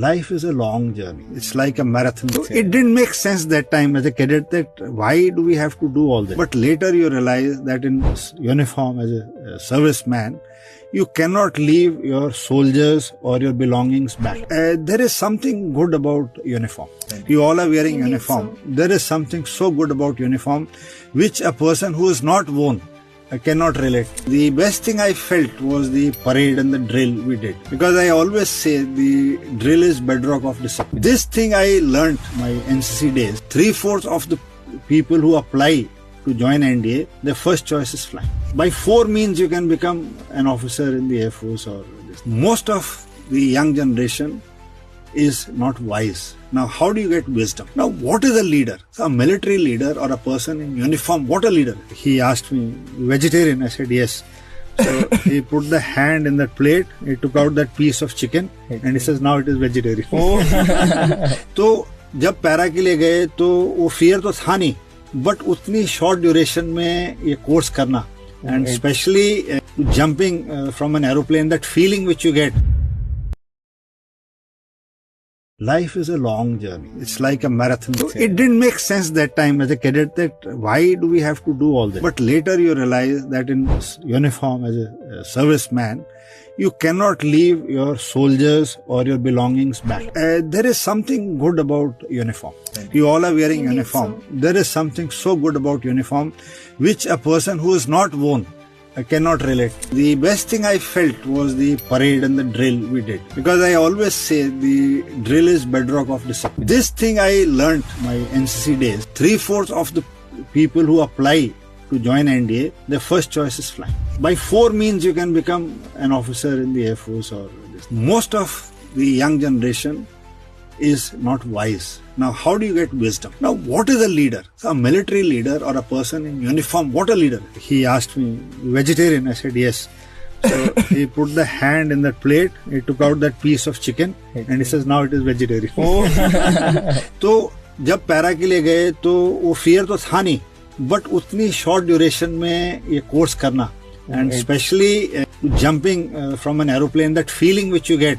Life is a long journey. It's like a marathon. So it didn't make sense that time as a cadet that why do we have to do all this? But later you realize that in uniform as a serviceman, you cannot leave your soldiers or your belongings back. There is something good about uniform. You all are wearing uniform. There is something so good about uniform which a person who is not worn I cannot relate. The best thing I felt was the parade and the drill we did. Because I always say the drill is bedrock of discipline. This thing I learnt my NCC days. 3/4 of the people who apply to join NDA, their first choice is flying. By 4 means you can become an officer in the Air Force or this. Most of the young generation is not wise. Now, how do you get wisdom? Now, what is a leader? So a military leader or a person in uniform, what a leader? He asked me, vegetarian? I said, yes. So he put the hand in that plate, he took out that piece of chicken and he says, now it is vegetarian. तो जब para के लिए गए तो वो fear तो था नहीं, बट उतनी शॉर्ट ड्यूरेशन में ये कोर्स करना and specially jumping from an aeroplane, that feeling which you get. Life is a long journey. It's like a marathon. So it didn't make sense that time as a cadet that why do we have to do all this? But later you realize that in uniform as a serviceman, you cannot leave your soldiers or your belongings back. There is something good about uniform. You all are wearing uniform. There is something so good about uniform which a person who is not worn I cannot relate. The best thing I felt was the parade and the drill we did. Because I always say the drill is bedrock of discipline. This thing I learnt my NCC days. 3/4 of the people who apply to join NDA, their first choice is flying. By 4 means you can become an officer in the Air Force or this. Most of the young generation is not wise. Now, how do you get wisdom? Now, what is a leader? So a military leader or a person in uniform, what a leader? He asked me, vegetarian? I said, yes. So he put the hand in that plate, he took out that piece of chicken and he says, now it is vegetarian. तो जब para के लिए गए तो वो fear तो था नहीं, बट उतनी शॉर्ट ड्यूरेशन में ये कोर्स करना and specially jumping from an aeroplane, that feeling which you get